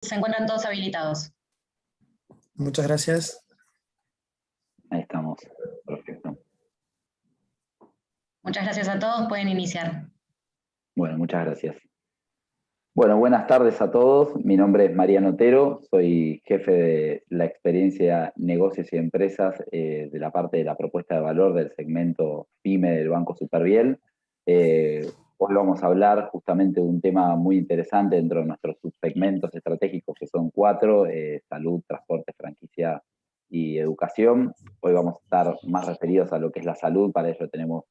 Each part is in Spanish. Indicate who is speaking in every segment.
Speaker 1: Se encuentran todos habilitados.
Speaker 2: Muchas gracias.
Speaker 3: Ahí estamos, perfecto.
Speaker 1: Muchas gracias a todos, pueden iniciar.
Speaker 3: Bueno, muchas gracias. Bueno, buenas tardes a todos. Mi nombre es Mariano Otero, soy jefe de la experiencia Negocios y Empresas de la parte de la propuesta de valor del segmento PYME del Banco Superviel. Hoy vamos a hablar justamente de un tema muy interesante dentro de nuestros subsegmentos estratégicos, que son 4, salud, transporte, franquicia y educación. Hoy vamos a estar más referidos a lo que es la salud, para ello tenemos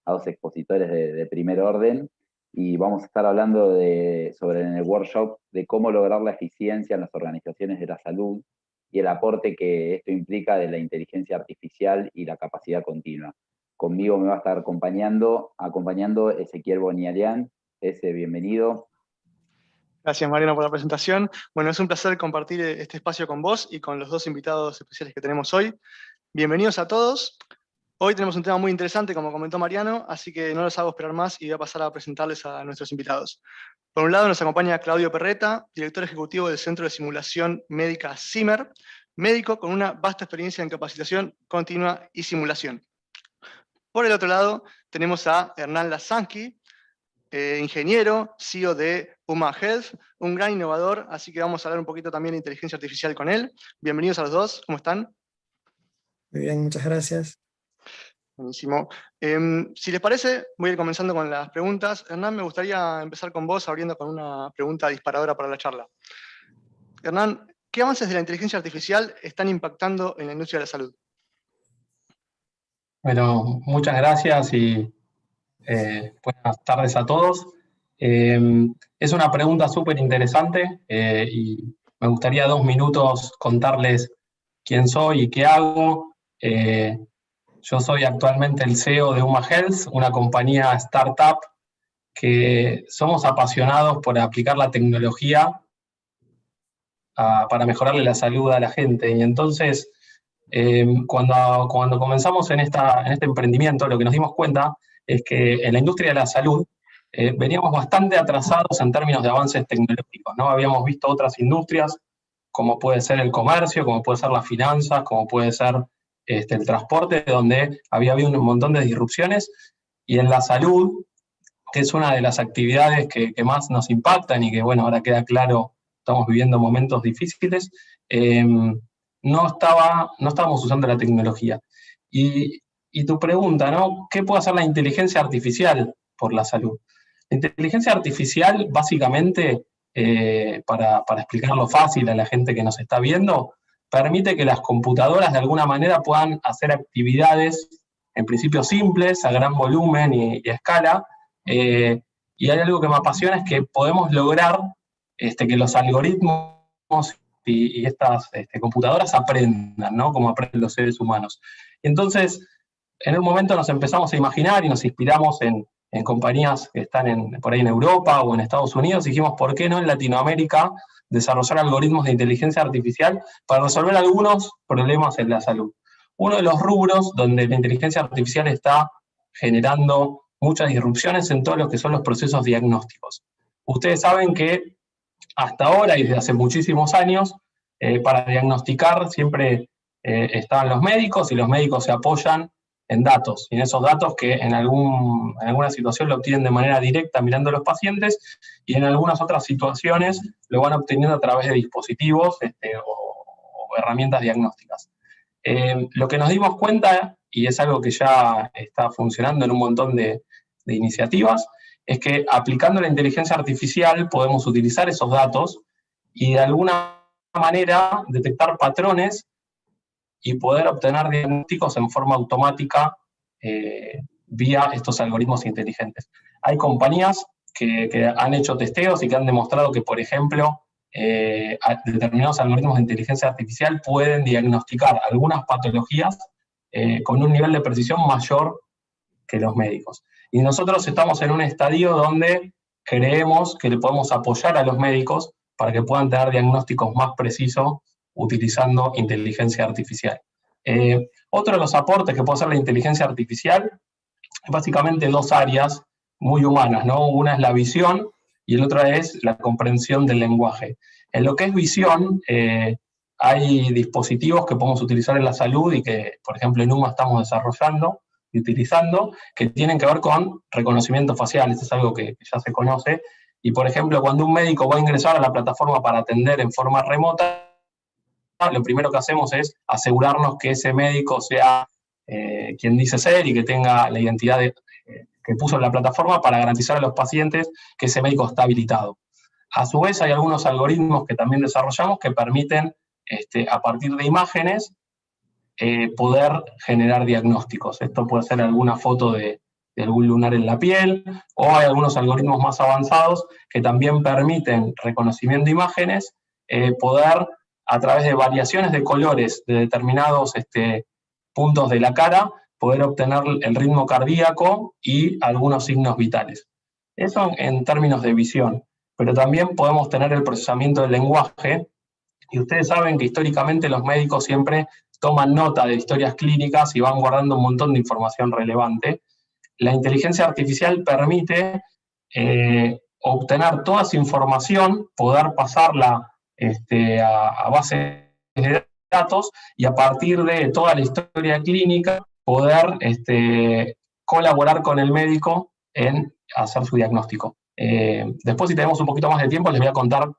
Speaker 3: a 2 expositores de primer orden, y vamos a estar hablando sobre en el workshop de cómo lograr la eficiencia en las organizaciones de la salud y el aporte que esto implica de la inteligencia artificial y la capacidad continua. Conmigo me va a estar acompañando Ezequiel Bonialian. Bienvenido.
Speaker 4: Gracias, Mariano, por la presentación. Bueno, es un placer compartir este espacio con vos y con los 2 invitados especiales que tenemos hoy. Bienvenidos a todos. Hoy tenemos un tema muy interesante, como comentó Mariano, así que no los hago esperar más y voy a pasar a presentarles a nuestros invitados. Por un lado nos acompaña Claudio Perreta, director ejecutivo del Centro de Simulación Médica CIMER, médico con una vasta experiencia en capacitación continua y simulación. Por el otro lado tenemos a Hernán Lasanqui, ingeniero, CEO de Puma Health, un gran innovador, así que vamos a hablar un poquito también de inteligencia artificial con él. Bienvenidos a los 2, ¿cómo están?
Speaker 2: Muy bien, muchas gracias.
Speaker 4: Buenísimo. Si les parece, voy a ir comenzando con las preguntas. Hernán, me gustaría empezar con vos abriendo con una pregunta disparadora para la charla. Hernán, ¿qué avances de la inteligencia artificial están impactando en la industria de la salud?
Speaker 5: Bueno, muchas gracias y buenas tardes a todos. Es una pregunta súper interesante y me gustaría 2 minutos contarles quién soy y qué hago. Yo soy actualmente el CEO de Uma Health, una compañía startup que somos apasionados por aplicar la tecnología para mejorarle la salud a la gente. Y entonces, cuando comenzamos en este emprendimiento, lo que nos dimos cuenta es que en la industria de la salud veníamos bastante atrasados en términos de avances tecnológicos, ¿no? Habíamos visto otras industrias, como puede ser el comercio, como puede ser las finanzas, como puede ser el transporte, donde había habido un montón de disrupciones, y en la salud, que es una de las actividades que más nos impactan y que, bueno, ahora queda claro, estamos viviendo momentos difíciles, no estábamos usando la tecnología. Y tu pregunta, ¿no? ¿Qué puede hacer la inteligencia artificial por la salud? La inteligencia artificial, básicamente, para explicarlo fácil a la gente que nos está viendo, permite que las computadoras de alguna manera puedan hacer actividades, en principio simples, a gran volumen y a escala, y hay algo que me apasiona, es que podemos lograr que los algoritmos y estas computadoras aprendan, ¿no? Como aprenden los seres humanos. Entonces, en un momento nos empezamos a imaginar y nos inspiramos en compañías que están por ahí en Europa o en Estados Unidos, y dijimos, ¿por qué no en Latinoamérica desarrollar algoritmos de inteligencia artificial para resolver algunos problemas en la salud? Uno de los rubros donde la inteligencia artificial está generando muchas disrupciones en todo lo que son los procesos diagnósticos. Ustedes saben que hasta ahora y desde hace muchísimos años, para diagnosticar siempre estaban los médicos, y los médicos se apoyan en datos, y en esos datos que en alguna situación lo obtienen de manera directa mirando a los pacientes, y en algunas otras situaciones lo van obteniendo a través de dispositivos o herramientas diagnósticas. Lo que nos dimos cuenta, y es algo que ya está funcionando en un montón de iniciativas, es que aplicando la inteligencia artificial podemos utilizar esos datos y de alguna manera detectar patrones y poder obtener diagnósticos en forma automática vía estos algoritmos inteligentes. Hay compañías que han hecho testeos y que han demostrado que, por ejemplo, determinados algoritmos de inteligencia artificial pueden diagnosticar algunas patologías con un nivel de precisión mayor que los médicos. Y nosotros estamos en un estadio donde creemos que le podemos apoyar a los médicos para que puedan tener diagnósticos más precisos utilizando inteligencia artificial. Otro de los aportes que puede hacer la inteligencia artificial es básicamente 2 áreas muy humanas, ¿no? Una es la visión y el otro es la comprensión del lenguaje. En lo que es visión, hay dispositivos que podemos utilizar en la salud y que, por ejemplo, en UMA estamos desarrollando y utilizando, que tienen que ver con reconocimiento facial. Esto es algo que ya se conoce. Y, por ejemplo, cuando un médico va a ingresar a la plataforma para atender en forma remota, lo primero que hacemos es asegurarnos que ese médico sea quien dice ser y que tenga la identidad que puso en la plataforma para garantizar a los pacientes que ese médico está habilitado. A su vez, hay algunos algoritmos que también desarrollamos que permiten, a partir de imágenes, poder generar diagnósticos. Esto puede ser alguna foto de algún lunar en la piel, o hay algunos algoritmos más avanzados que también permiten reconocimiento de imágenes, poder, a través de variaciones de colores de determinados puntos de la cara, poder obtener el ritmo cardíaco y algunos signos vitales. Eso en términos de visión, pero también podemos tener el procesamiento del lenguaje, y ustedes saben que históricamente los médicos siempre toman nota de historias clínicas y van guardando un montón de información relevante. La inteligencia artificial permite obtener toda esa información, poder pasarla a bases de datos y a partir de toda la historia clínica poder colaborar con el médico en hacer su diagnóstico. Después, si tenemos un poquito más de tiempo, les voy a contar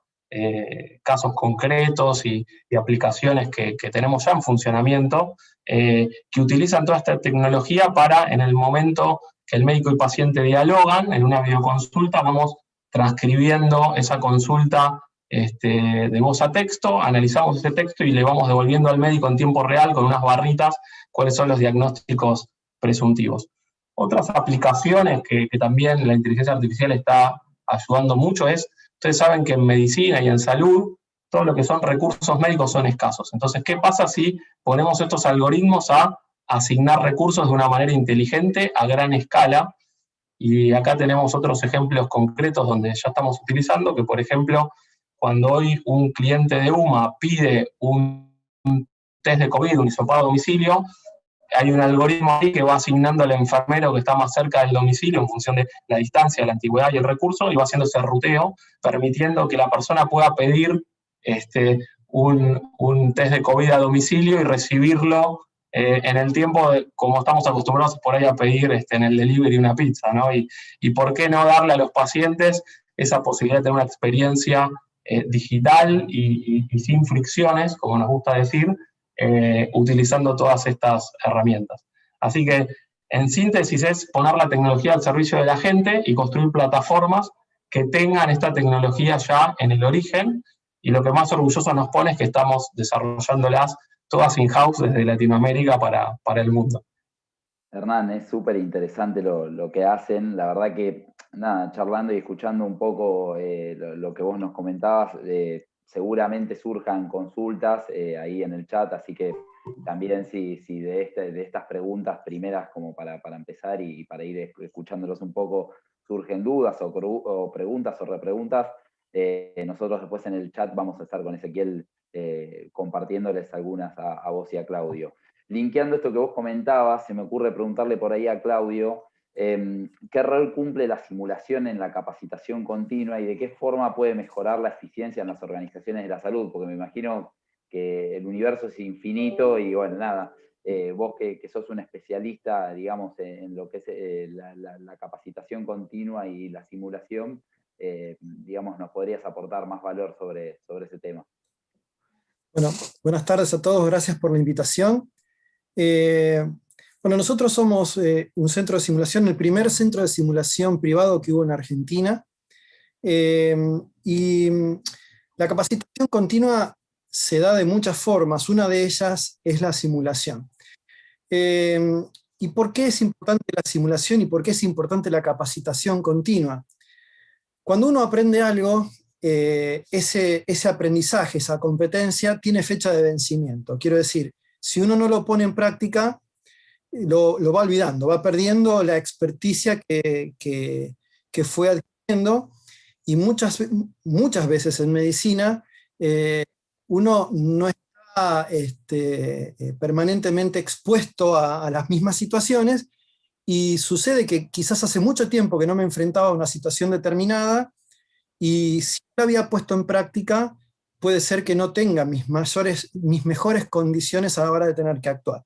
Speaker 5: casos concretos y aplicaciones que tenemos ya en funcionamiento, que utilizan toda esta tecnología para, en el momento que el médico y paciente dialogan, en una videoconsulta, vamos transcribiendo esa consulta de voz a texto, analizamos ese texto y le vamos devolviendo al médico en tiempo real con unas barritas cuáles son los diagnósticos presuntivos. Otras aplicaciones que también la inteligencia artificial está ayudando mucho es, ustedes saben que en medicina y en salud, todo lo que son recursos médicos son escasos. Entonces, ¿qué pasa si ponemos estos algoritmos a asignar recursos de una manera inteligente a gran escala? Y acá tenemos otros ejemplos concretos donde ya estamos utilizando, que por ejemplo, cuando hoy un cliente de UMA pide un test de COVID, un hisopado a domicilio, hay un algoritmo ahí que va asignando al enfermero que está más cerca del domicilio en función de la distancia, la antigüedad y el recurso, y va haciendo ese ruteo, permitiendo que la persona pueda pedir un test de COVID a domicilio y recibirlo en el tiempo como estamos acostumbrados por ahí a pedir en el delivery una pizza, ¿no? Y por qué no darle a los pacientes esa posibilidad de tener una experiencia digital y sin fricciones, como nos gusta decir, utilizando todas estas herramientas. Así que, en síntesis, es poner la tecnología al servicio de la gente y construir plataformas que tengan esta tecnología ya en el origen, y lo que más orgulloso nos pone es que estamos desarrollándolas todas in-house desde Latinoamérica para el mundo.
Speaker 3: Hernán, es súper interesante lo que hacen. La verdad que, nada, charlando y escuchando un poco lo que vos nos comentabas, seguramente surjan consultas ahí en el chat, así que también si de estas preguntas primeras como para empezar y para ir escuchándolos un poco, surgen dudas o preguntas o repreguntas, nosotros después en el chat vamos a estar con Ezequiel compartiéndoles algunas a vos y a Claudio. Linkeando esto que vos comentabas, se me ocurre preguntarle por ahí a Claudio, ¿qué rol cumple la simulación en la capacitación continua y de qué forma puede mejorar la eficiencia en las organizaciones de la salud? Porque me imagino que el universo es infinito y bueno, nada, vos que sos un especialista, digamos, en lo que es la capacitación continua y la simulación, digamos, nos podrías aportar más valor sobre ese tema.
Speaker 2: Bueno, buenas tardes a todos, gracias por la invitación. Bueno, nosotros somos un centro de simulación, el primer centro de simulación privado que hubo en Argentina, y la capacitación continua se da de muchas formas, una de ellas es la simulación. ¿Y por qué es importante la simulación y por qué es importante la capacitación continua? Cuando uno aprende algo, ese aprendizaje, esa competencia, tiene fecha de vencimiento. Quiero decir, si uno no lo pone en práctica, lo va olvidando, va perdiendo la experticia que fue adquiriendo, y muchas veces en medicina uno no está permanentemente expuesto a las mismas situaciones, y sucede que quizás hace mucho tiempo que no me enfrentaba a una situación determinada, y si la había puesto en práctica, puede ser que no tenga mis mejores condiciones a la hora de tener que actuar.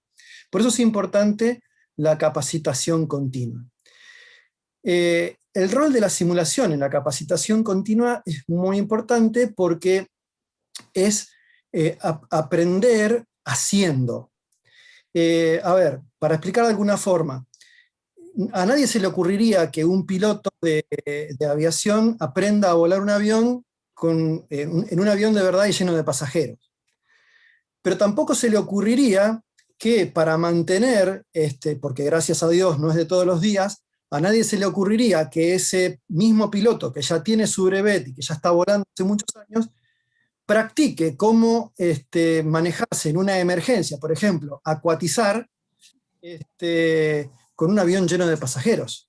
Speaker 2: Por eso es importante la capacitación continua. El rol de la simulación en la capacitación continua es muy importante porque es aprender haciendo. A ver, para explicar de alguna forma, a nadie se le ocurriría que un piloto de aviación aprenda a volar un avión en un avión de verdad y lleno de pasajeros. Pero tampoco se le ocurriría que para mantener, porque gracias a Dios no es de todos los días, a nadie se le ocurriría que ese mismo piloto que ya tiene su brevet y que ya está volando hace muchos años, practique cómo manejarse en una emergencia, por ejemplo, acuatizar con un avión lleno de pasajeros.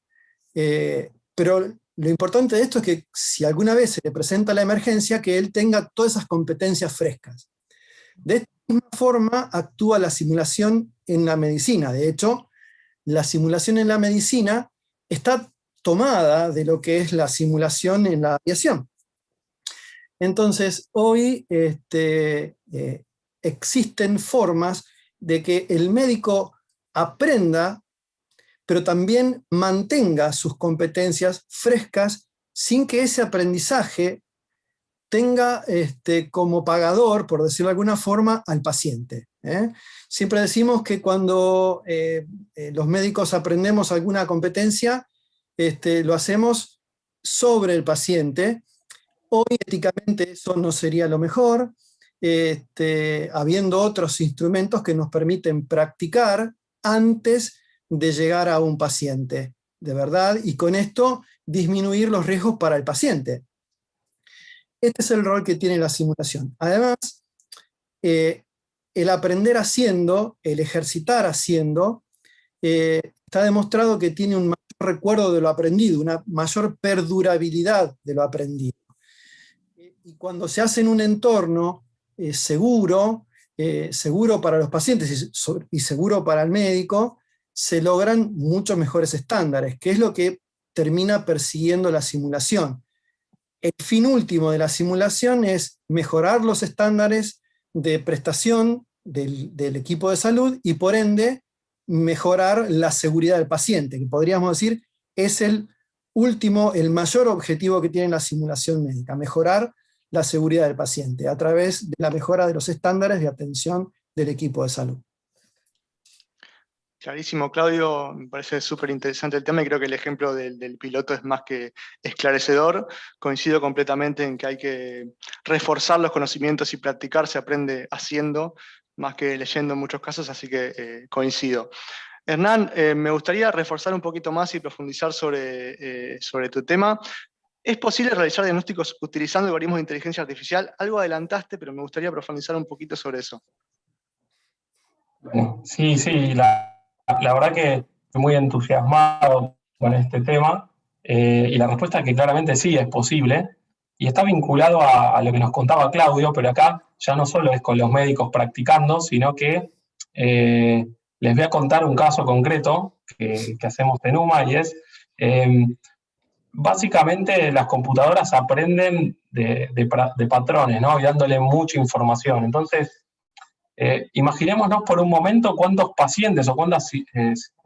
Speaker 2: Pero lo importante de esto es que si alguna vez se le presenta la emergencia, que él tenga todas esas competencias frescas. De esta misma forma actúa la simulación en la medicina. De hecho, la simulación en la medicina está tomada de lo que es la simulación en la aviación. Entonces, hoy existen formas de que el médico aprenda, pero también mantenga sus competencias frescas sin que ese aprendizaje tenga como pagador, por decirlo de alguna forma, al paciente. Siempre decimos que cuando los médicos aprendemos alguna competencia, lo hacemos sobre el paciente. Hoy éticamente eso no sería lo mejor, habiendo otros instrumentos que nos permiten practicar antes de llegar a un paciente, de verdad, y con esto disminuir los riesgos para el paciente. Este es el rol que tiene la simulación. Además, el aprender haciendo, el ejercitar haciendo, está demostrado que tiene un mayor recuerdo de lo aprendido, una mayor perdurabilidad de lo aprendido. Y cuando se hace en un entorno seguro para los pacientes y seguro para el médico, se logran muchos mejores estándares, que es lo que termina persiguiendo la simulación. El fin último de la simulación es mejorar los estándares de prestación del equipo de salud y por ende mejorar la seguridad del paciente, que podríamos decir es el mayor objetivo que tiene la simulación médica, mejorar la seguridad del paciente a través de la mejora de los estándares de atención del equipo de salud.
Speaker 4: Clarísimo, Claudio, me parece súper interesante el tema y creo que el ejemplo del piloto es más que esclarecedor. Coincido completamente en que hay que reforzar los conocimientos y practicar, se aprende haciendo, más que leyendo en muchos casos, así que coincido. Hernán, me gustaría reforzar un poquito más y profundizar sobre tu tema. ¿Es posible realizar diagnósticos utilizando algoritmos de inteligencia artificial? Algo adelantaste, pero me gustaría profundizar un poquito sobre eso.
Speaker 5: Bueno, sí, la verdad que estoy muy entusiasmado con este tema y la respuesta es que claramente sí es posible y está vinculado a lo que nos contaba Claudio, pero acá ya no solo es con los médicos practicando, sino que les voy a contar un caso concreto que hacemos en UMA y es, básicamente las computadoras aprenden de patrones, ¿no? Y dándole mucha información. Entonces, imaginémonos por un momento cuántos pacientes o cuántas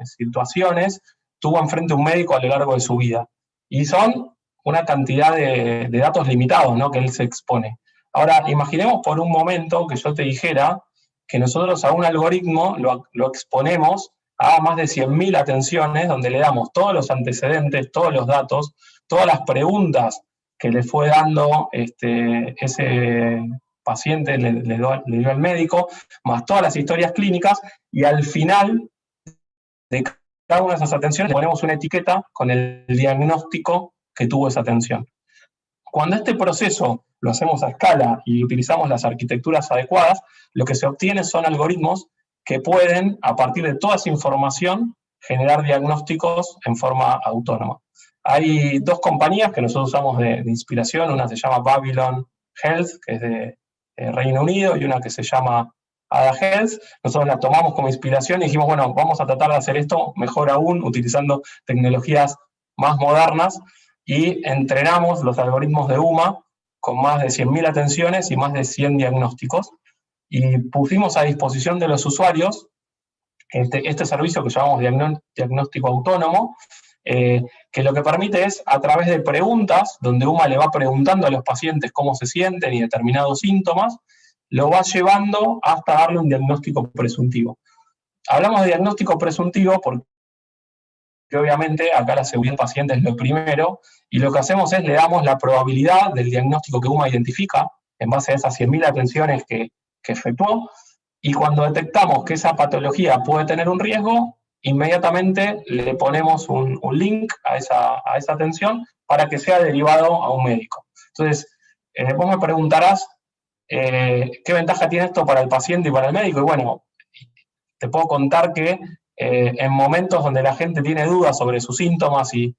Speaker 5: situaciones tuvo enfrente un médico a lo largo de su vida. Y son una cantidad de datos limitados, ¿no? Que él se expone. Ahora, imaginemos por un momento que yo te dijera que nosotros a un algoritmo lo exponemos a más de 100.000 atenciones, donde le damos todos los antecedentes, todos los datos, todas las preguntas que le fue dando ese paciente, le dio al médico, más todas las historias clínicas, y al final de cada una de esas atenciones le ponemos una etiqueta con el diagnóstico que tuvo esa atención. Cuando este proceso lo hacemos a escala y utilizamos las arquitecturas adecuadas, lo que se obtiene son algoritmos que pueden, a partir de toda esa información, generar diagnósticos en forma autónoma. Hay dos compañías que nosotros usamos de inspiración, una se llama Babylon Health, que es de Reino Unido, y una que se llama Ada Health. Nosotros la tomamos como inspiración y dijimos, bueno, vamos a tratar de hacer esto mejor aún, utilizando tecnologías más modernas, y entrenamos los algoritmos de UMA con más de 100.000 atenciones y más de 100 diagnósticos, y pusimos a disposición de los usuarios este servicio que llamamos diagnóstico autónomo, que lo que permite es, a través de preguntas, donde UMA le va preguntando a los pacientes cómo se sienten y determinados síntomas, lo va llevando hasta darle un diagnóstico presuntivo. Hablamos de diagnóstico presuntivo porque obviamente acá la seguridad del paciente es lo primero, y lo que hacemos es le damos la probabilidad del diagnóstico que UMA identifica, en base a esas 100.000 atenciones que efectuó, y cuando detectamos que esa patología puede tener un riesgo, inmediatamente le ponemos un link a esa atención para que sea derivado a un médico. Entonces, vos me preguntarás qué ventaja tiene esto para el paciente y para el médico, y bueno, te puedo contar que en momentos donde la gente tiene dudas sobre sus síntomas, y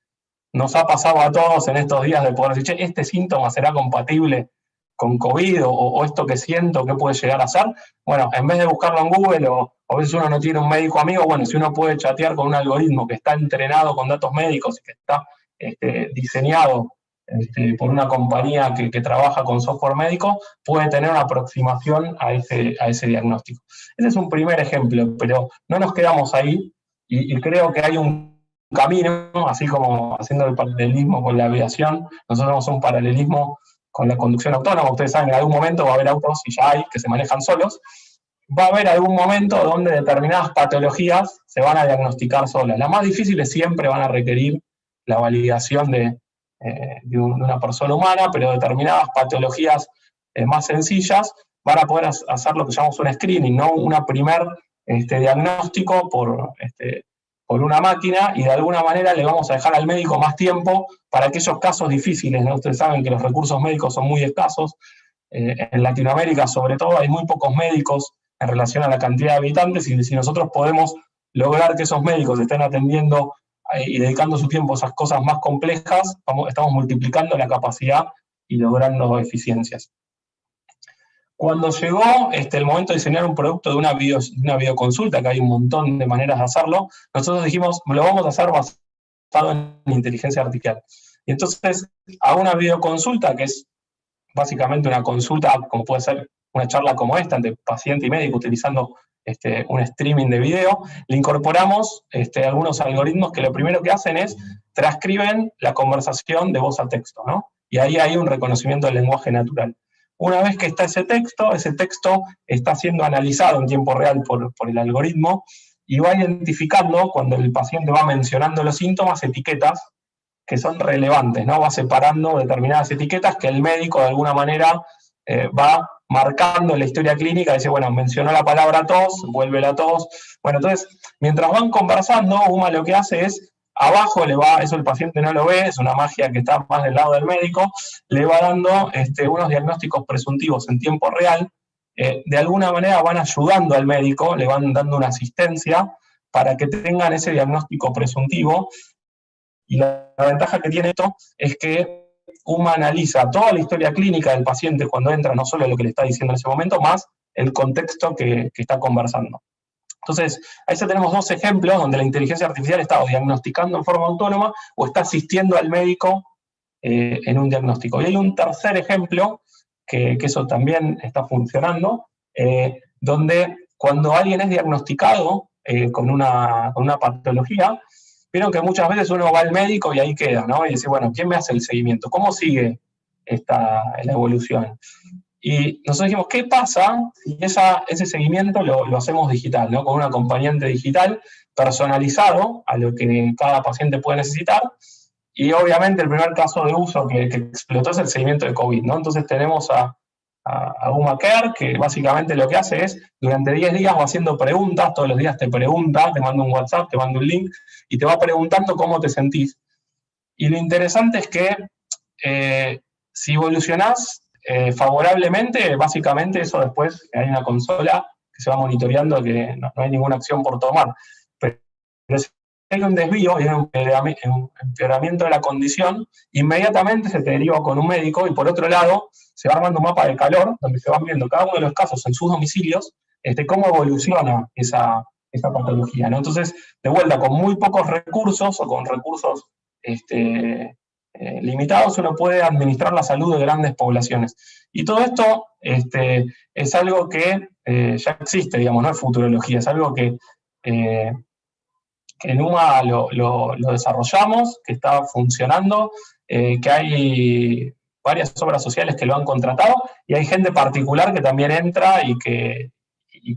Speaker 5: nos ha pasado a todos en estos días de poder decir, che, este síntoma será compatible con COVID, o esto que siento, ¿qué puede llegar a ser? Bueno, en vez de buscarlo en Google, o a veces uno no tiene un médico amigo, bueno, si uno puede chatear con un algoritmo que está entrenado con datos médicos y que está diseñado por una compañía que trabaja con software médico, puede tener una aproximación a ese diagnóstico. Ese es un primer ejemplo, pero no nos quedamos ahí, y creo que hay un camino, así como haciendo el paralelismo con la aviación, nosotros hacemos un paralelismo con la conducción autónoma. Ustedes saben que en algún momento va a haber autos, y ya hay, que se manejan solos. Va a haber algún momento donde determinadas patologías se van a diagnosticar solas. Las más difíciles siempre van a requerir la validación de una persona humana, pero determinadas patologías más sencillas van a poder hacer lo que llamamos un screening, ¿no? Una primer diagnóstico por una máquina, y de alguna manera le vamos a dejar al médico más tiempo para aquellos casos difíciles, ¿no? Ustedes saben que los recursos médicos son muy escasos. En Latinoamérica, sobre todo, hay muy pocos médicos en relación a la cantidad de habitantes, y si nosotros podemos lograr que esos médicos estén atendiendo y dedicando su tiempo a esas cosas más complejas, estamos multiplicando la capacidad y logrando eficiencias. Cuando llegó el momento de diseñar un producto de una videoconsulta, que hay un montón de maneras de hacerlo, nosotros dijimos, lo vamos a hacer basado en inteligencia artificial. Y entonces, a una videoconsulta, que es básicamente una consulta, como puede ser una charla como esta, entre paciente y médico, utilizando un streaming de video, le incorporamos algunos algoritmos que lo primero que hacen es transcriben la conversación de voz a texto, ¿no? Y ahí hay un reconocimiento del lenguaje natural. Una vez que está ese texto está siendo analizado en tiempo real por el algoritmo, y va identificando, cuando el paciente va mencionando los síntomas, etiquetas que son relevantes, ¿no? Va separando determinadas etiquetas que el médico de alguna manera va marcando en la historia clínica, dice, bueno, mencionó la palabra tos, vuelve la tos. Bueno, entonces, mientras van conversando, UMA lo que hace es, abajo le va, eso el paciente no lo ve, es una magia que está más del lado del médico, le va dando unos diagnósticos presuntivos en tiempo real, de alguna manera van ayudando al médico, le van dando una asistencia para que tengan ese diagnóstico presuntivo, y la ventaja que tiene esto es que UMA analiza toda la historia clínica del paciente cuando entra, no solo lo que le está diciendo en ese momento, más el contexto que está conversando. Entonces, ahí ya tenemos dos ejemplos donde la inteligencia artificial está o diagnosticando en forma autónoma o está asistiendo al médico en un diagnóstico. Y hay un tercer ejemplo, que eso también está funcionando, donde cuando alguien es diagnosticado con una patología, vieron que muchas veces uno va al médico y ahí queda, ¿no? Y dice, bueno, ¿quién me hace el seguimiento? ¿Cómo sigue la evolución? Y nosotros dijimos, ¿qué pasa si ese seguimiento lo hacemos digital, ¿no? Con un acompañante digital personalizado a lo que cada paciente puede necesitar? Y obviamente el primer caso de uso que explotó es el seguimiento de COVID, ¿no? Entonces tenemos a UMA Care, que básicamente lo que hace es, durante 10 días va haciendo preguntas, todos los días te pregunta, te manda un WhatsApp, te manda un link, y te va preguntando cómo te sentís. Y lo interesante es que si evolucionás favorablemente, básicamente eso después hay una consola que se va monitoreando, que no hay ninguna acción por tomar. Pero si hay un desvío y un empeoramiento de la condición, inmediatamente se te deriva con un médico, y por otro lado se va armando un mapa de calor, donde se van viendo cada uno de los casos en sus domicilios, cómo evoluciona esa patología, ¿no? Entonces, de vuelta, con muy pocos recursos, o con recursos limitados, uno puede administrar la salud de grandes poblaciones. Y todo esto es algo que ya existe, digamos, no es futurología, es algo que en UMA lo desarrollamos, que está funcionando, que hay varias obras sociales que lo han contratado, y hay gente particular que también entra y que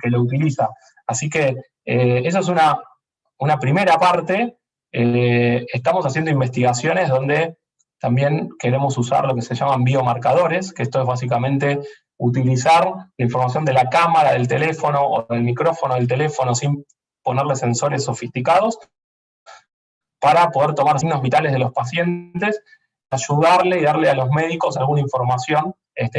Speaker 5: lo utiliza. Así que esa es una primera parte. Estamos haciendo investigaciones donde también queremos usar lo que se llaman biomarcadores, que esto es básicamente utilizar la información de la cámara del teléfono o del micrófono del teléfono sin ponerle sensores sofisticados para poder tomar signos vitales de los pacientes, ayudarle y darle a los médicos alguna información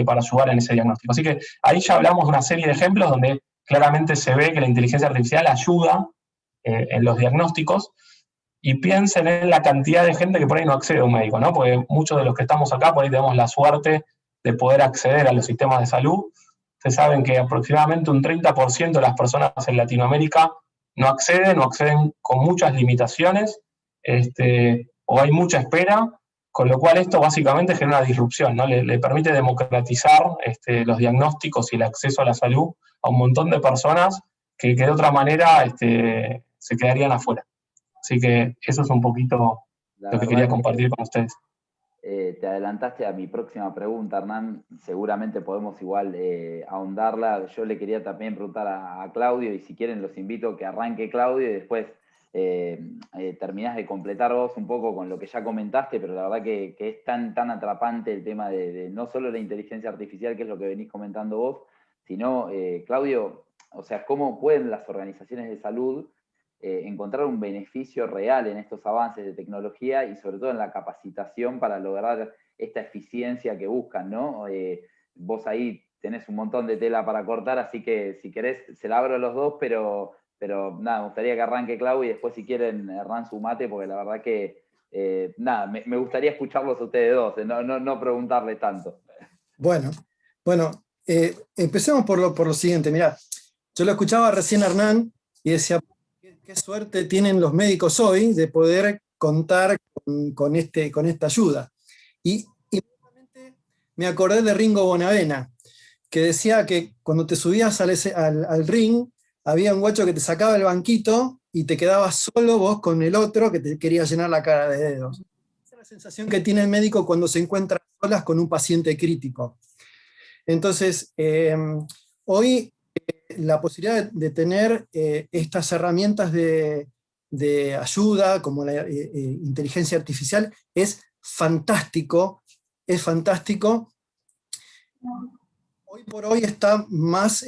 Speaker 5: para ayudar en ese diagnóstico. Así que ahí ya hablamos de una serie de ejemplos donde claramente se ve que la inteligencia artificial ayuda en los diagnósticos, y piensen en la cantidad de gente que por ahí no accede a un médico, ¿no? Porque muchos de los que estamos acá por ahí tenemos la suerte de poder acceder a los sistemas de salud. Ustedes saben que aproximadamente un 30% de las personas en Latinoamérica no acceden con muchas limitaciones, o hay mucha espera, con lo cual esto básicamente genera una disrupción, ¿no? Le permite democratizar los diagnósticos y el acceso a la salud a un montón de personas que de otra manera se quedarían afuera. Así que eso es un poquito lo que quería compartir con ustedes.
Speaker 3: Te adelantaste a mi próxima pregunta, Hernán. Seguramente podemos igual ahondarla. Yo le quería también preguntar a Claudio, y si quieren los invito a que arranque Claudio y después terminás de completar vos un poco con lo que ya comentaste, pero la verdad que es tan atrapante el tema de no solo la inteligencia artificial, que es lo que venís comentando vos, sino, Claudio, o sea, cómo pueden las organizaciones de salud encontrar un beneficio real en estos avances de tecnología y sobre todo en la capacitación para lograr esta eficiencia que buscan, ¿no? Vos ahí tenés un montón de tela para cortar, así que si querés se la abro a los dos, pero nada, me gustaría que arranque Clau y después si quieren Hernán sumate, porque la verdad que nada, me gustaría escucharlos a ustedes dos, no preguntarles tanto.
Speaker 2: Bueno, empecemos por lo siguiente. Mirá, yo lo escuchaba recién a Hernán y decía, qué suerte tienen los médicos hoy de poder contar con esta ayuda. Y inmediatamente me acordé de Ringo Bonavena, que decía que cuando te subías al ring, había un guacho que te sacaba el banquito y te quedabas solo vos con el otro que te quería llenar la cara de dedos. Esa es la sensación que tiene el médico cuando se encuentra solas con un paciente crítico. Entonces, hoy la posibilidad de tener estas herramientas de ayuda, como la inteligencia artificial, es fantástico, Hoy por hoy está más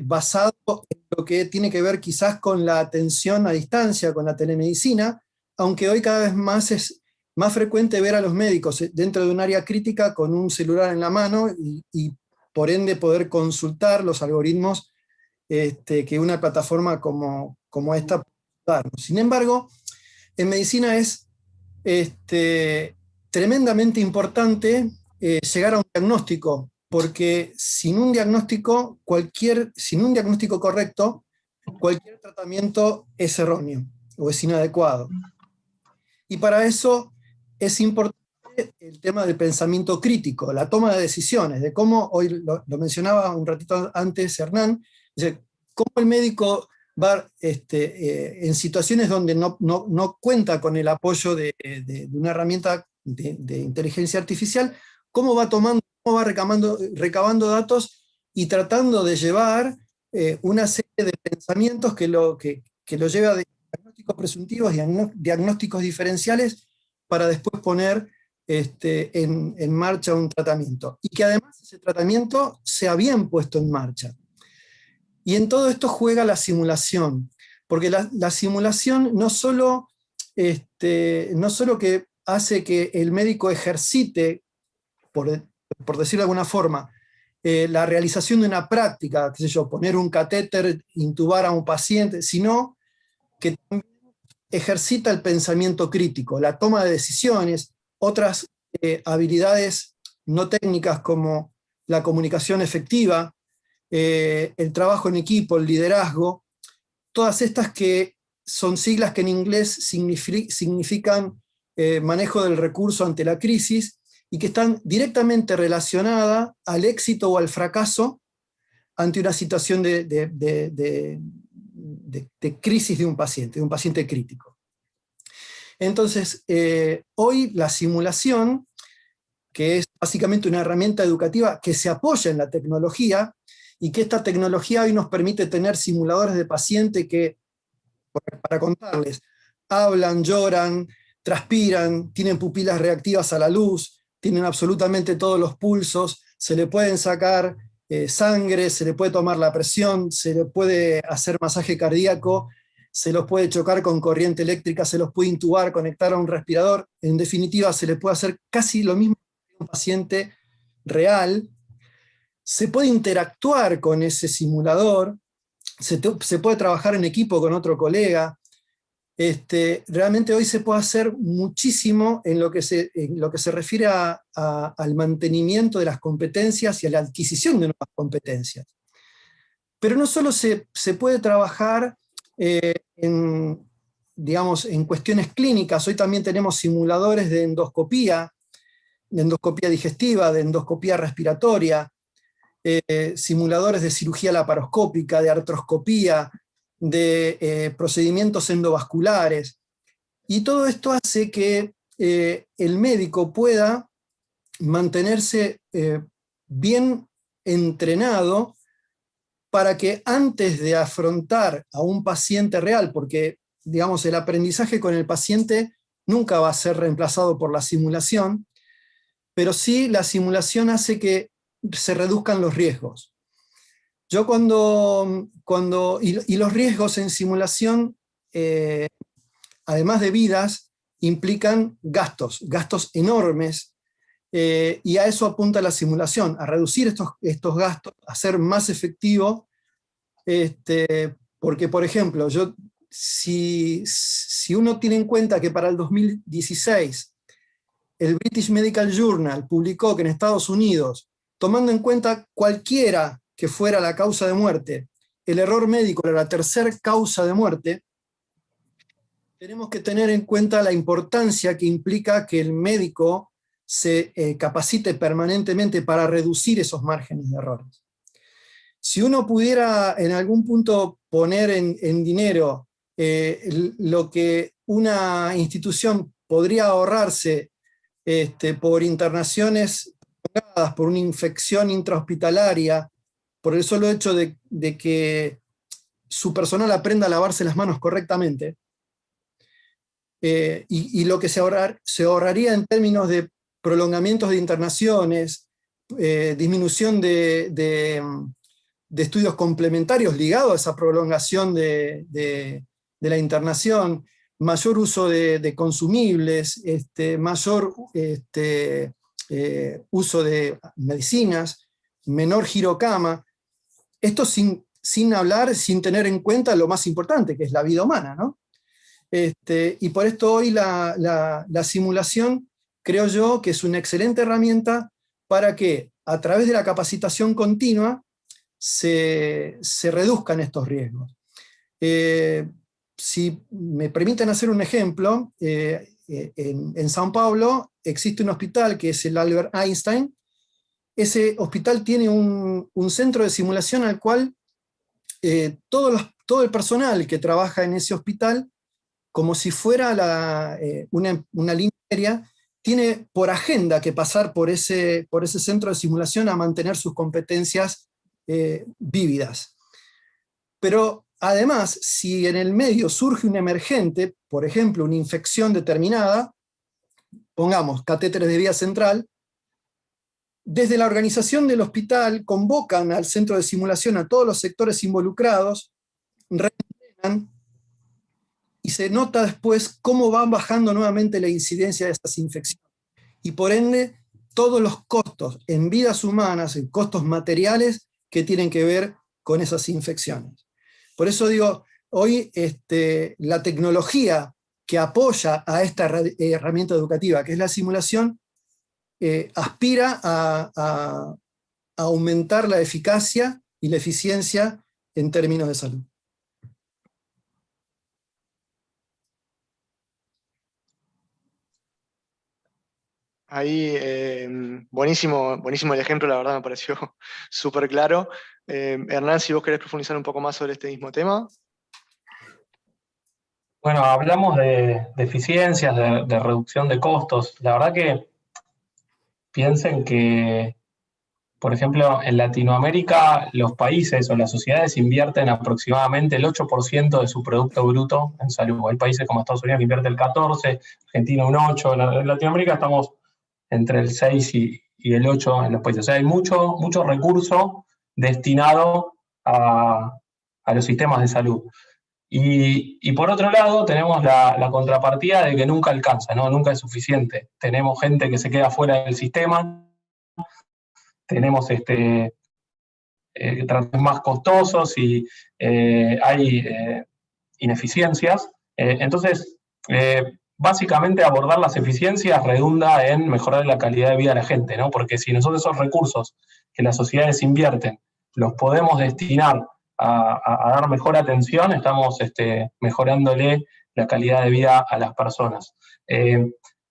Speaker 2: basado en lo que tiene que ver quizás con la atención a distancia, con la telemedicina, aunque hoy cada vez más es más frecuente ver a los médicos dentro de un área crítica con un celular en la mano y por ende poder consultar los algoritmos que una plataforma como esta puede darnos. Sin embargo, en medicina es tremendamente importante llegar a un diagnóstico, porque sin un diagnóstico correcto, cualquier tratamiento es erróneo o es inadecuado. Y para eso es importante el tema del pensamiento crítico, la toma de decisiones, de cómo, hoy lo mencionaba un ratito antes Hernán, cómo el médico va en situaciones donde no cuenta con el apoyo de una herramienta de inteligencia artificial, cómo va recabando datos y tratando de llevar una serie de pensamientos que lo lleve a diagnósticos presuntivos, diagnósticos diferenciales, para después poner en marcha un tratamiento. Y que además ese tratamiento sea bien puesto en marcha. Y en todo esto juega la simulación, porque la simulación no solo que hace que el médico ejercite, por decirlo de alguna forma, la realización de una práctica, qué sé yo, poner un catéter, intubar a un paciente, sino que también ejercita el pensamiento crítico, la toma de decisiones, otras habilidades no técnicas como la comunicación efectiva, el trabajo en equipo, el liderazgo, todas estas que son siglas que en inglés significan manejo del recurso ante la crisis, y que están directamente relacionadas al éxito o al fracaso ante una situación de crisis de un paciente crítico. Entonces, hoy la simulación, que es básicamente una herramienta educativa que se apoya en la tecnología, y que esta tecnología hoy nos permite tener simuladores de paciente que, para contarles, hablan, lloran, transpiran, tienen pupilas reactivas a la luz, tienen absolutamente todos los pulsos, se le pueden sacar sangre, se le puede tomar la presión, se le puede hacer masaje cardíaco, se los puede chocar con corriente eléctrica, se los puede intubar, conectar a un respirador. En definitiva, se le puede hacer casi lo mismo que un paciente real. Se puede interactuar con ese simulador, se puede trabajar en equipo con otro colega. Realmente hoy se puede hacer muchísimo en lo que se refiere al mantenimiento de las competencias y a la adquisición de nuevas competencias. Pero no solo se puede trabajar en cuestiones clínicas. Hoy también tenemos simuladores de endoscopía digestiva, de endoscopía respiratoria, simuladores de cirugía laparoscópica, de artroscopía, de procedimientos endovasculares. Y todo esto hace que el médico pueda mantenerse bien entrenado para que antes de afrontar a un paciente real, porque digamos, el aprendizaje con el paciente nunca va a ser reemplazado por la simulación, pero sí la simulación hace que se reduzcan los riesgos. Yo y los riesgos en simulación, además de vidas, implican gastos enormes, y a eso apunta la simulación, a reducir estos gastos, a ser más efectivo, porque, por ejemplo, si uno tiene en cuenta que para el 2016 el British Medical Journal publicó que en Estados Unidos, tomando en cuenta cualquiera que fuera la causa de muerte, el error médico era la tercera causa de muerte, tenemos que tener en cuenta la importancia que implica que el médico se capacite permanentemente para reducir esos márgenes de errores. Si uno pudiera en algún punto poner en dinero lo que una institución podría ahorrarse por internaciones prolongadas, por una infección intrahospitalaria, por el solo hecho de que su personal aprenda a lavarse las manos correctamente, y lo que se ahorraría en términos de prolongamientos de internaciones, disminución de estudios complementarios ligados a esa prolongación de la internación, mayor uso de consumibles, mayor uso de medicinas, menor girocama. Esto sin tener en cuenta lo más importante, que es la vida humana, ¿no? Y por esto hoy la simulación, creo yo, que es una excelente herramienta para que a través de la capacitación continua se reduzcan estos riesgos. Si me permiten hacer un ejemplo, en São Paulo existe un hospital que es el Albert Einstein. Ese hospital tiene un centro de simulación al cual todo el personal que trabaja en ese hospital, como si fuera una línea aérea, tiene por agenda que pasar por ese centro de simulación a mantener sus competencias vívidas. Pero además, si en el medio surge un emergente, por ejemplo, una infección determinada, pongamos catéteres de vía central, desde la organización del hospital convocan al centro de simulación a todos los sectores involucrados, reentrenan, y se nota después cómo van bajando nuevamente la incidencia de esas infecciones. Y por ende, todos los costos en vidas humanas, en costos materiales que tienen que ver con esas infecciones. Por eso digo, hoy la tecnología que apoya a esta herramienta educativa, que es la simulación, aspira a aumentar la eficacia y la eficiencia en términos de salud.
Speaker 4: Ahí, buenísimo, buenísimo el ejemplo, la verdad me pareció súper claro. Hernán, si vos querés profundizar un poco más sobre este mismo tema.
Speaker 5: Bueno, hablamos de eficiencias, de reducción de costos. La verdad que piensen que, por ejemplo, en Latinoamérica los países o las sociedades invierten aproximadamente el 8% de su Producto Bruto en salud. Hay países como Estados Unidos que invierte el 14%, Argentina un 8%, en Latinoamérica estamos entre el 6 y el 8 en los países. O sea, hay mucho recurso destinado a los sistemas de salud. Y por otro lado, tenemos la contrapartida de que nunca alcanza, ¿no? Nunca es suficiente. Tenemos gente que se queda fuera del sistema, tenemos tratamientos más costosos y hay ineficiencias. Entonces, básicamente abordar las eficiencias redunda en mejorar la calidad de vida de la gente, ¿no? Porque si nosotros esos recursos que las sociedades invierten los podemos destinar a dar mejor atención, estamos mejorándole la calidad de vida a las personas.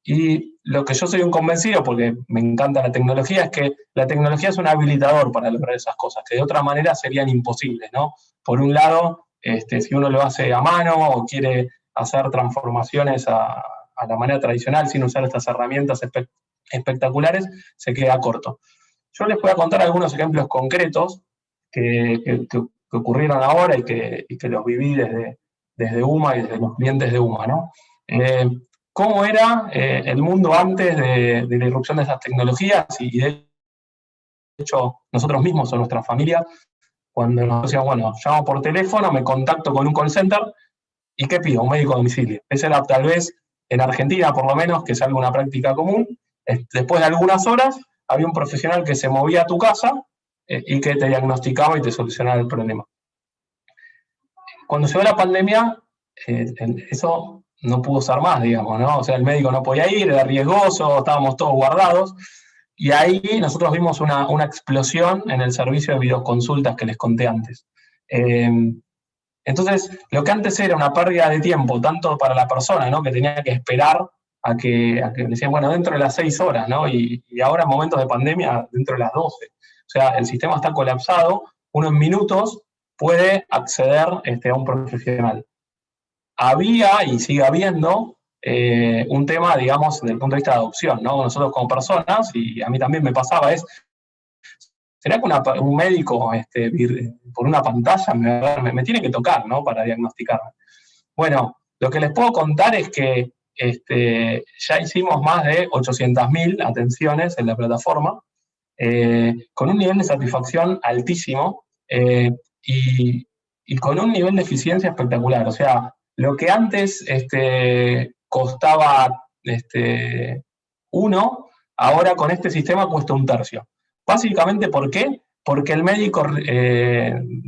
Speaker 5: Y lo que yo soy un convencido, porque me encanta la tecnología, es que la tecnología es un habilitador para lograr esas cosas, que de otra manera serían imposibles, ¿no? Por un lado, si uno lo hace a mano o quiere hacer transformaciones a la manera tradicional sin usar estas herramientas espectaculares, se queda corto. Yo les voy a contar algunos ejemplos concretos que ocurrieron ahora y que los viví desde UMA y desde los clientes de UMA, ¿no? ¿Cómo era el mundo antes de la irrupción de esas tecnologías? Y de hecho, nosotros mismos o nuestra familia, cuando nos decían, bueno, llamo por teléfono, me contacto con un call center, ¿y qué pido? Un médico a domicilio. Esa era tal vez, en Argentina por lo menos, que es algo una práctica común. Después de algunas horas, había un profesional que se movía a tu casa y que te diagnosticaba y te solucionaba el problema. Cuando llegó la pandemia, eso no pudo usar más, digamos, ¿no? O sea, el médico no podía ir, era riesgoso, estábamos todos guardados. Y ahí nosotros vimos una explosión en el servicio de videoconsultas que les conté antes. Entonces, lo que antes era una pérdida de tiempo, tanto para la persona, ¿no? Que tenía que esperar a que le decían, bueno, dentro de las 6 horas, ¿no? Y ahora en momentos de pandemia, dentro de las 12. O sea, el sistema está colapsado, uno en minutos puede acceder a un profesional. Había y sigue habiendo un tema, digamos, desde el punto de vista de adopción, ¿no? Nosotros como personas, y a mí también me pasaba, ¿será que un médico por una pantalla me tiene que tocar, ¿no? Para diagnosticarme? Bueno, lo que les puedo contar es que ya hicimos más de 800.000 atenciones en la plataforma, con un nivel de satisfacción altísimo y con un nivel de eficiencia espectacular. O sea, lo que antes costaba uno, ahora con este sistema cuesta un tercio. Básicamente, ¿por qué? Porque el médico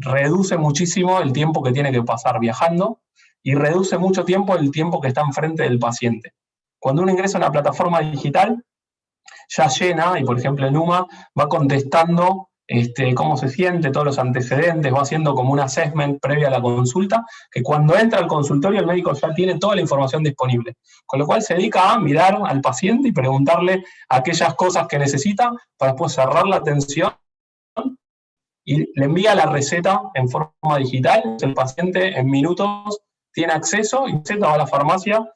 Speaker 5: reduce muchísimo el tiempo que tiene que pasar viajando y reduce mucho tiempo el tiempo que está enfrente del paciente. Cuando uno ingresa a una plataforma digital, ya llena, y por ejemplo en UMA va contestando cómo se siente, todos los antecedentes, va haciendo como un assessment previo a la consulta, que cuando entra al consultorio el médico ya tiene toda la información disponible, con lo cual se dedica a mirar al paciente y preguntarle aquellas cosas que necesita para después cerrar la atención y le envía la receta en forma digital. El paciente en minutos tiene acceso y va a la farmacia.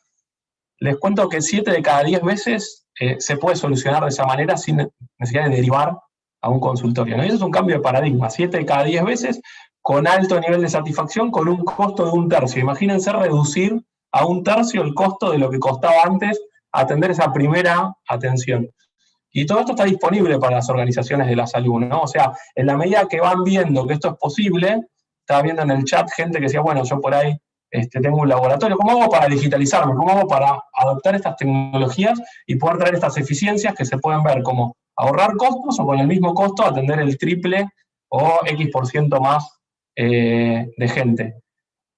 Speaker 5: Les cuento que 7 de cada 10 veces se puede solucionar de esa manera sin necesidad de derivar a un consultorio, ¿no? Y eso es un cambio de paradigma. 7 de cada 10 veces con alto nivel de satisfacción, con un costo de un tercio. Imagínense reducir a un tercio el costo de lo que costaba antes atender esa primera atención. Y todo esto está disponible para las organizaciones de la salud, ¿no? O sea, en la medida que van viendo que esto es posible, estaba viendo en el chat gente que decía, bueno, yo por ahí tengo un laboratorio, ¿cómo hago para digitalizarlo? ¿Cómo hago para adoptar estas tecnologías y poder traer estas eficiencias que se pueden ver como ahorrar costos o con el mismo costo atender el triple o X% más de gente?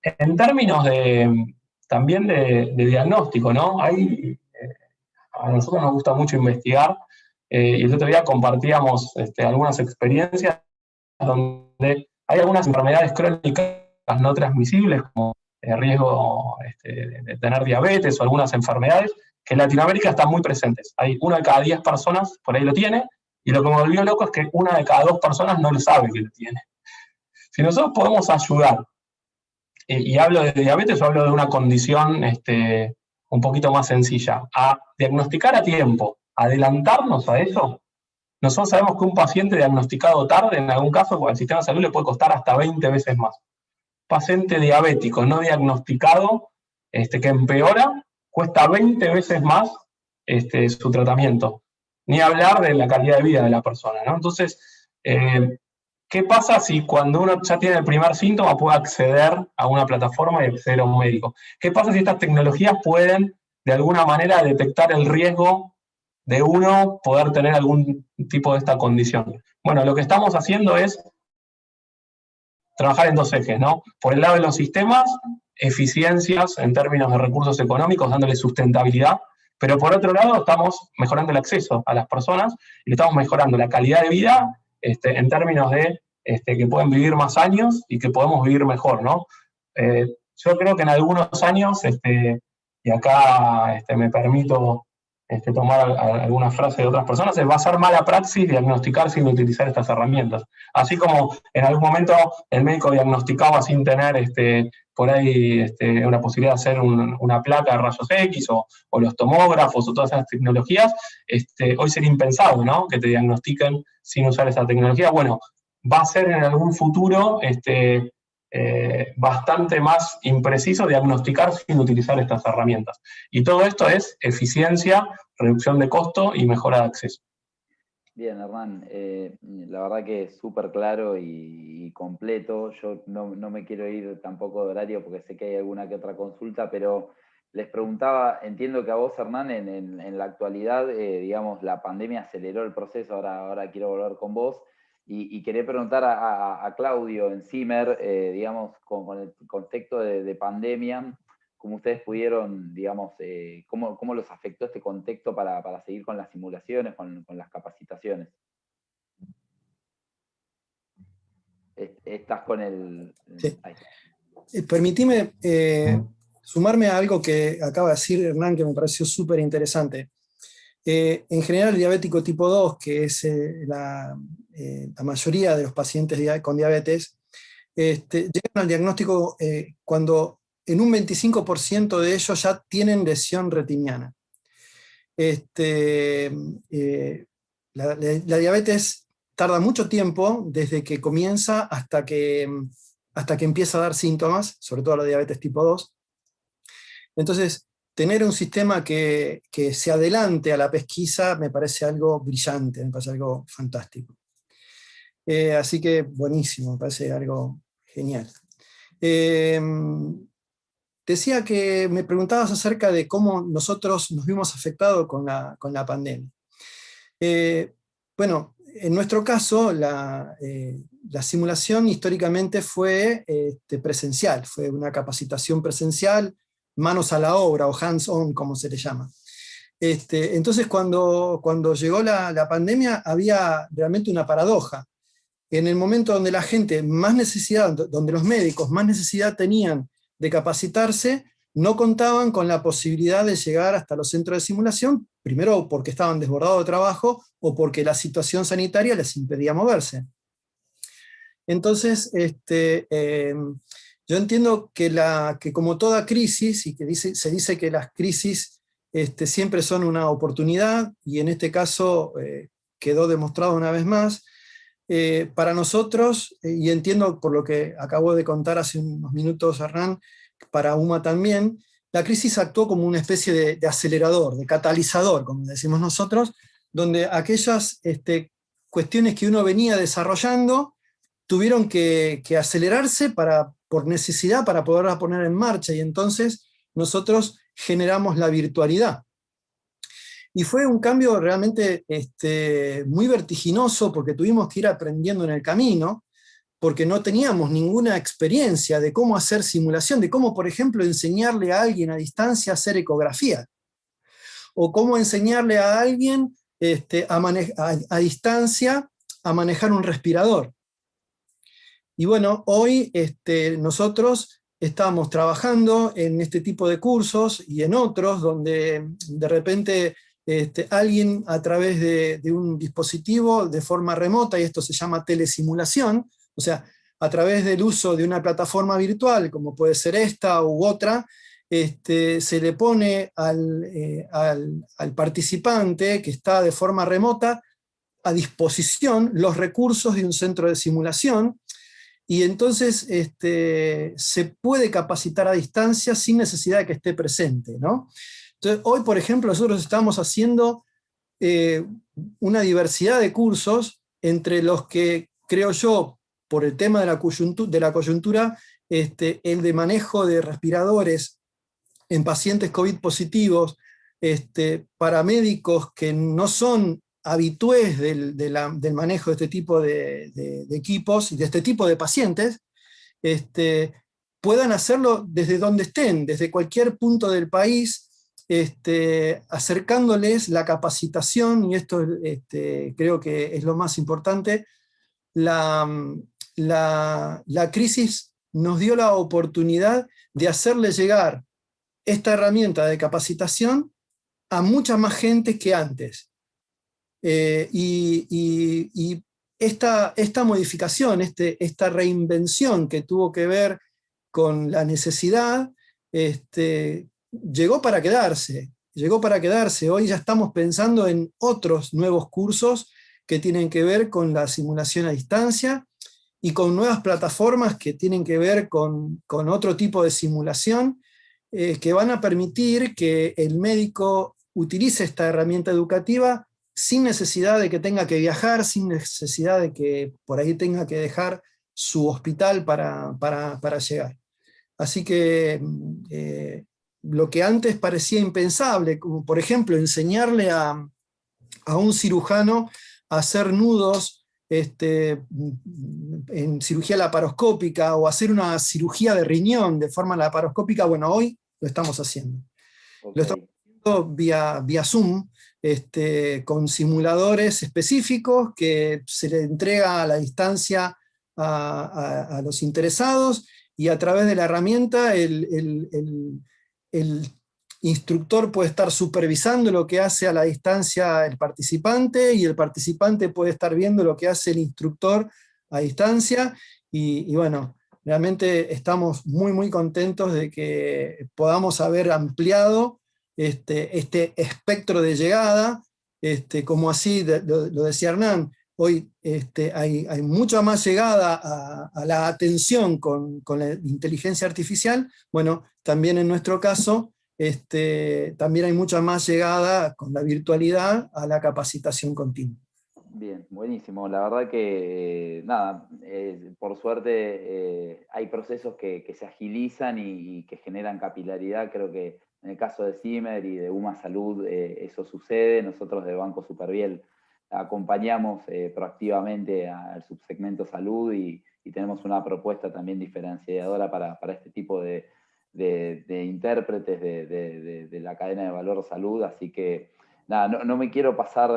Speaker 5: En términos también de diagnóstico, ¿no? A nosotros nos gusta mucho investigar y el otro día compartíamos algunas experiencias donde hay algunas enfermedades crónicas no transmisibles como el riesgo de tener diabetes o algunas enfermedades que en Latinoamérica están muy presentes. Hay 1 de cada 10 personas por ahí lo tiene, y lo que me volvió loco es que 1 de cada 2 personas no lo sabe que lo tiene. Si nosotros podemos ayudar, y hablo de diabetes o hablo de una condición un poquito más sencilla, a diagnosticar a tiempo, adelantarnos a eso. Nosotros sabemos que un paciente diagnosticado tarde, en algún caso, con el sistema de salud le puede costar hasta 20 veces más. Paciente diabético no diagnosticado, que empeora, cuesta 20 veces más su tratamiento. Ni hablar de la calidad de vida de la persona, ¿no? Entonces, ¿qué pasa si cuando uno ya tiene el primer síntoma puede acceder a una plataforma y acceder a un médico? ¿Qué pasa si estas tecnologías pueden, de alguna manera, detectar el riesgo de uno poder tener algún tipo de esta condición? Bueno, lo que estamos haciendo es trabajar en 2 ejes, ¿no? Por el lado de los sistemas, eficiencias en términos de recursos económicos, dándole sustentabilidad, pero por otro lado estamos mejorando el acceso a las personas y estamos mejorando la calidad de vida en términos de que pueden vivir más años y que podemos vivir mejor, ¿no? Yo creo que en algunos años, y acá me permito tomar alguna frase de otras personas, va a ser mala praxis diagnosticar sin utilizar estas herramientas. Así como en algún momento el médico diagnosticaba sin tener por ahí una posibilidad de hacer una placa de rayos X o los tomógrafos o todas esas tecnologías, hoy sería impensado, ¿no? Que te diagnostiquen sin usar esa tecnología. Bueno, va a ser en algún futuro bastante más impreciso diagnosticar sin utilizar estas herramientas. Y todo esto es eficiencia, reducción de costo y mejora de acceso.
Speaker 3: Bien, Hernán, la verdad que es súper claro y completo. Yo no me quiero ir tampoco de horario porque sé que hay alguna que otra consulta, pero les preguntaba, entiendo que a vos, Hernán, en la actualidad, digamos, la pandemia aceleró el proceso, ahora quiero volver con vos, y quería preguntar a Claudio en Zimmer, digamos, con el contexto de pandemia, cómo ustedes pudieron, digamos, cómo los afectó este contexto para seguir con las simulaciones, con las capacitaciones. Estás con el...
Speaker 2: Sí. Permitime sumarme a algo que acaba de decir Hernán, que me pareció súper interesante. En general, el diabético tipo 2, que es la mayoría de los pacientes con diabetes, llegan al diagnóstico cuando en un 25% de ellos ya tienen lesión retiniana. La diabetes tarda mucho tiempo desde que comienza hasta que empieza a dar síntomas, sobre todo la diabetes tipo 2. Entonces, tener un sistema que se adelante a la pesquisa me parece algo brillante, me parece algo fantástico. Así que buenísimo, me parece algo genial. Decía que me preguntabas acerca de cómo nosotros nos vimos afectados con la pandemia. Bueno, en nuestro caso, la simulación históricamente fue presencial, fue una capacitación presencial, manos a la obra o hands-on, como se le llama. Entonces, cuando llegó la pandemia, había realmente una paradoja. En el momento donde la gente más necesidad, donde los médicos más necesidad tenían de capacitarse, no contaban con la posibilidad de llegar hasta los centros de simulación, primero porque estaban desbordados de trabajo o porque la situación sanitaria les impedía moverse. Entonces, yo entiendo que como toda crisis, y que se dice que las crisis siempre son una oportunidad, y en este caso quedó demostrado una vez más, para nosotros, y entiendo por lo que acabo de contar hace unos minutos Hernán, para UMA también, la crisis actuó como una especie de acelerador, de catalizador, como decimos nosotros, donde aquellas cuestiones que uno venía desarrollando tuvieron que acelerarse por necesidad para poderlas poner en marcha, y entonces nosotros generamos la virtualidad. Y fue un cambio realmente muy vertiginoso, porque tuvimos que ir aprendiendo en el camino, porque no teníamos ninguna experiencia de cómo hacer simulación, de cómo, por ejemplo, enseñarle a alguien a distancia a hacer ecografía, o cómo enseñarle a alguien a distancia a manejar un respirador. Y bueno, hoy nosotros estamos trabajando en este tipo de cursos y en otros donde de repente alguien a través de un dispositivo de forma remota, y esto se llama telesimulación, o sea, a través del uso de una plataforma virtual, como puede ser esta u otra, se le pone al participante que está de forma remota a disposición los recursos de un centro de simulación, y entonces se puede capacitar a distancia sin necesidad de que esté presente, ¿no? Entonces, hoy, por ejemplo, nosotros estamos haciendo una diversidad de cursos, entre los que, creo yo, por el tema de la coyuntura, el de manejo de respiradores en pacientes COVID positivos, para médicos que no son habitués del manejo de este tipo de equipos y de este tipo de pacientes, puedan hacerlo desde donde estén, desde cualquier punto del país, acercándoles la capacitación, y esto creo que es lo más importante. La crisis nos dio la oportunidad de hacerle llegar esta herramienta de capacitación a mucha más gente que antes. Y esta modificación, esta reinvención que tuvo que ver con la necesidad, llegó para quedarse. Llegó para quedarse. Hoy ya estamos pensando en otros nuevos cursos que tienen que ver con la simulación a distancia y con nuevas plataformas que tienen que ver con otro tipo de simulación, que van a permitir que el médico utilice esta herramienta educativa sin necesidad de que tenga que viajar, sin necesidad de que por ahí tenga que dejar su hospital para llegar. Así que lo que antes parecía impensable, como por ejemplo enseñarle a un cirujano a hacer nudos en cirugía laparoscópica, o hacer una cirugía de riñón de forma laparoscópica, bueno, hoy lo estamos haciendo. Okay. Lo estamos haciendo vía Zoom, con simuladores específicos que se le entrega a la distancia a los interesados, y a través de la herramienta el instructor puede estar supervisando lo que hace a la distancia el participante, y el participante puede estar viendo lo que hace el instructor a distancia, y bueno, realmente estamos muy muy contentos de que podamos haber ampliado este espectro de llegada, como así lo decía Hernán. Hoy hay mucha más llegada a la atención con la inteligencia artificial. Bueno, también en nuestro caso, también hay mucha más llegada con la virtualidad a la capacitación continua.
Speaker 3: Bien, buenísimo. La verdad que, nada, por suerte hay procesos que se agilizan y que generan capilaridad. Creo que en el caso de Zimmer y de UMA Salud eso sucede. Nosotros de Banco Superviel acompañamos proactivamente al subsegmento salud y tenemos una propuesta también diferenciadora para este tipo de intérpretes de la cadena de valor salud. Así que nada, no me quiero pasar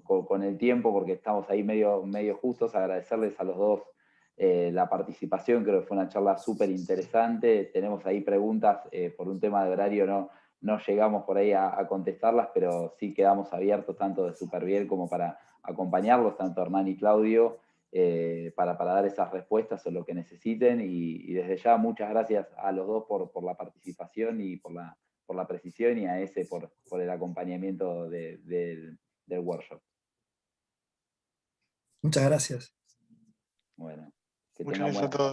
Speaker 3: con el tiempo porque estamos ahí medio justos. Agradecerles a los dos la participación. Creo que fue una charla súper interesante. Tenemos ahí preguntas, por un tema de horario no llegamos por ahí a contestarlas, pero sí quedamos abiertos tanto de Superviel como para acompañarlos, tanto Hernán y Claudio, para dar esas respuestas o lo que necesiten. Y desde ya muchas gracias a los dos por la participación y por la precisión, y a ese por el acompañamiento del workshop.
Speaker 2: Muchas gracias.
Speaker 3: Bueno,
Speaker 4: muchas gracias a todos.